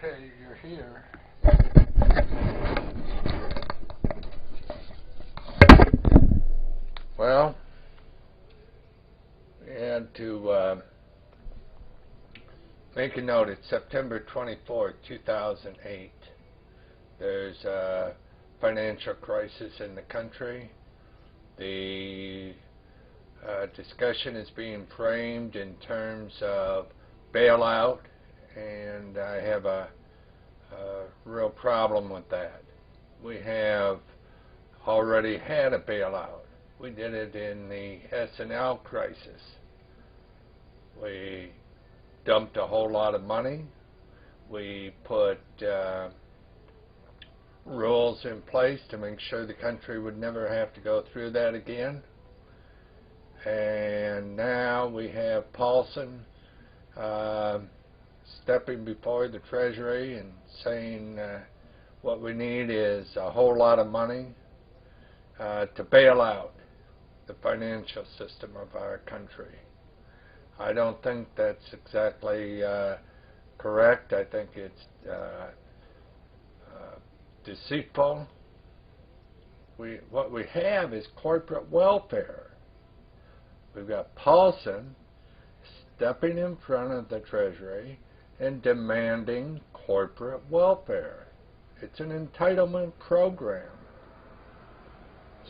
Okay, you're here. Well, we had to make a note. It's September 24th, 2008. There's a financial crisis in the country. The discussion is being framed in terms of bailout, and I have a real problem with that. We have already had a bailout. We did it in the S&L crisis. We dumped a whole lot of money. We put rules in place to make sure the country would never have to go through that again. And now we have Paulson stepping before the Treasury and saying what we need is a whole lot of money to bail out the financial system of our country. I don't think that's exactly correct. I think it's deceitful. What we have is corporate welfare. We've got Paulson stepping in front of the Treasury and demanding corporate welfare. It's an entitlement program.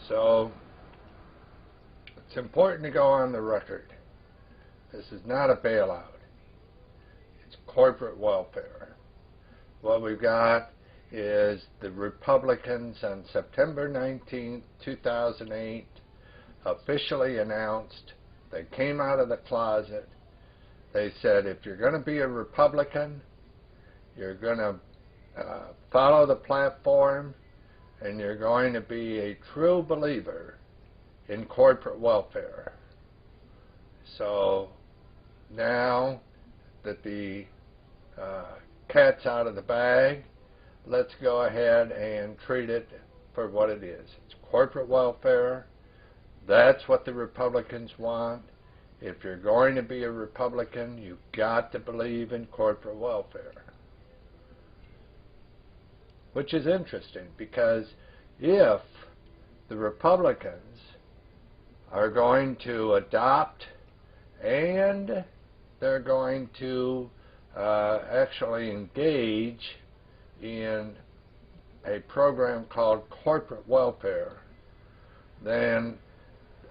So it's important to go on the record. This is not a bailout. It's corporate welfare. What we've got is the Republicans on September 19, 2008 officially announced, they came out of the closet, they said if you're going to be a Republican, you're going to follow the platform, and you're going to be a true believer in corporate welfare. So now that the cat's out of the bag, let's go ahead and treat it for what it is. It's corporate welfare. That's what the Republicans want. If you're going to be a Republican, you've got to believe in corporate welfare. Which is interesting, because if the Republicans are going to adopt and they're going to actually engage in a program called corporate welfare, then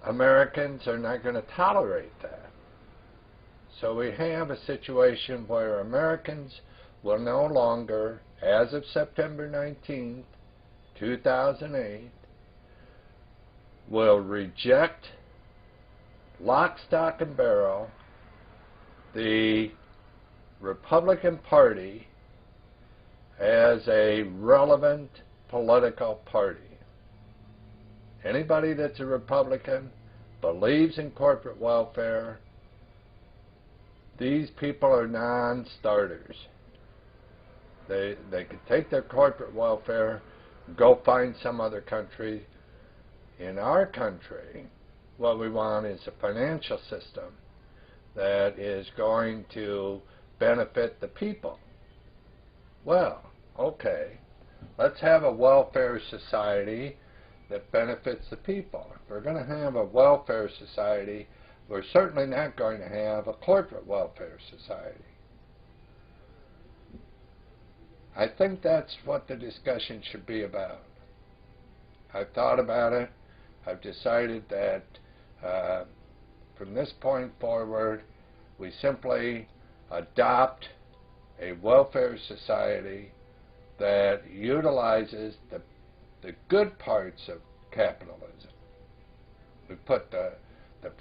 Americans are not going to tolerate that. So we have a situation where Americans will no longer, as of September 19, 2008, will reject lock, stock, and barrel the Republican Party as a relevant political party. Anybody that's a Republican, believes in corporate welfare, these people are non-starters. They could take their corporate welfare, go find some other country. In our country, what we want is a financial system that is going to benefit the people. Well, okay, let's have a welfare society that benefits the people. If we're going to have a welfare society, we're certainly not going to have a corporate welfare society. I think that's what the discussion should be about. I've thought about it. I've decided that from this point forward, we simply adopt a welfare society that utilizes the good parts of capitalism. We put the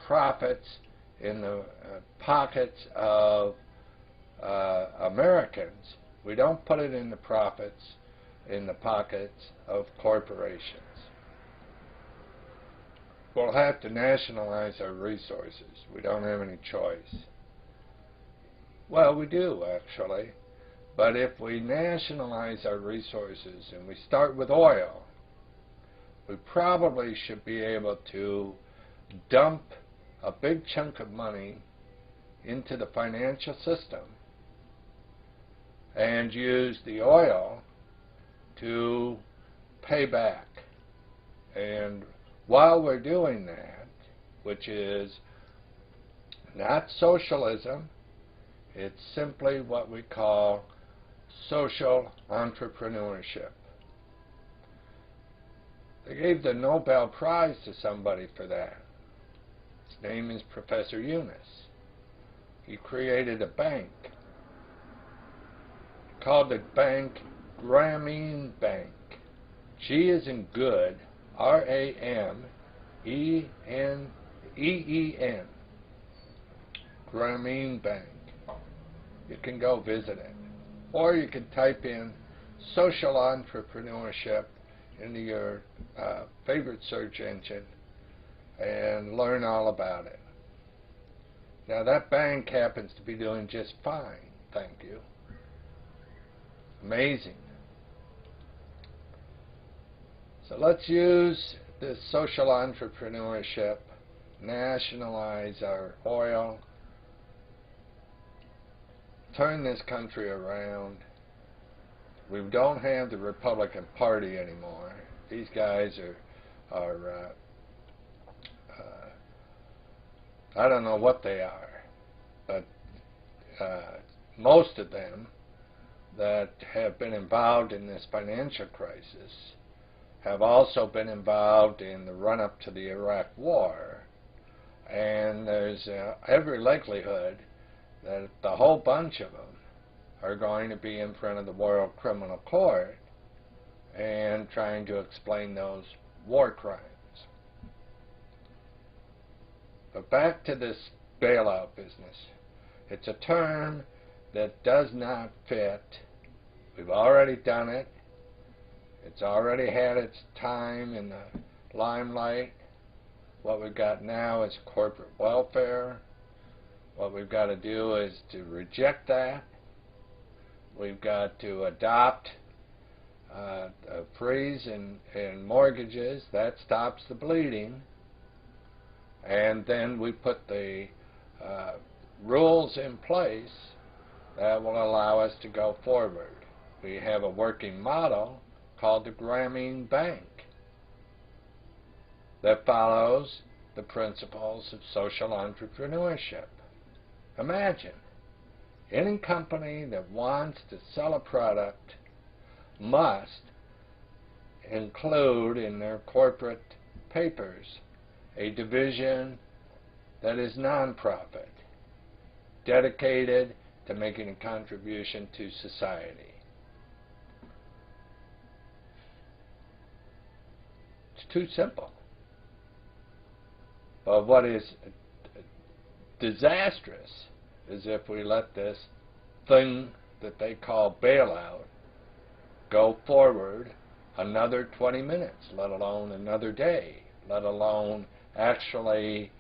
profits in the pockets of Americans. We don't put it in the profits in the pockets of corporations. We'll have to nationalize our resources. We don't have any choice. Well, we do, actually. But if we nationalize our resources and we start with oil, we probably should be able to dump a big chunk of money into the financial system and use the oil to pay back. And while we're doing that, which is not socialism, it's simply what we call social entrepreneurship. They gave the Nobel Prize to somebody for that. His name is Professor Yunus. He created a bank. He called the bank Grameen Bank. G as in good, R-A-M-E-N-E-E-N. Grameen Bank. You can go visit it. Or you can type in social entrepreneurship into your favorite search engine and learn all about it. Now that bank happens to be doing just fine, thank you. Amazing. So let's use this social entrepreneurship, nationalize our oil, turn this country around. We don't have the Republican Party anymore. These guys are I don't know what they are, but most of them that have been involved in this financial crisis have also been involved in the run-up to the Iraq War, and there's every likelihood that the whole bunch of them are going to be in front of the World Criminal Court and trying to explain those war crimes. But back to this bailout business. It's a term that does not fit. We've already done it. It's already had its time in the limelight. What we've got now is corporate welfare. What we've got to do is to reject that. We've got to adopt a freeze in mortgages. That stops the bleeding. And then we put the rules in place that will allow us to go forward. We have a working model called the Grameen Bank that follows the principles of social entrepreneurship. Imagine, any company that wants to sell a product must include in their corporate papers a division that is nonprofit, dedicated to making a contribution to society. It's too simple. But what is disastrous is if we let this thing that they call bailout go forward another 20 minutes, let alone another day, let alone actually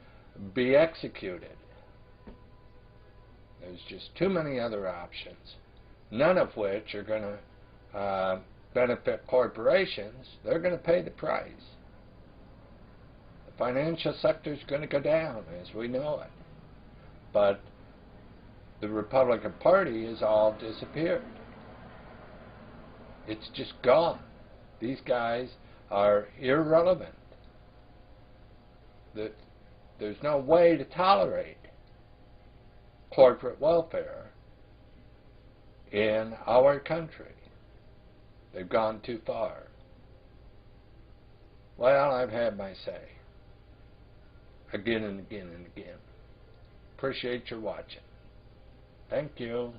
be executed. There's just too many other options, none of which are going to benefit corporations. They're going to pay the price. The financial sector is going to go down as we know it. But the Republican Party has all disappeared. It's just gone. These guys are irrelevant. There's no way to tolerate corporate welfare in our country. They've gone too far. Well, I've had my say. Again and again and again. Appreciate your watching. Thank you.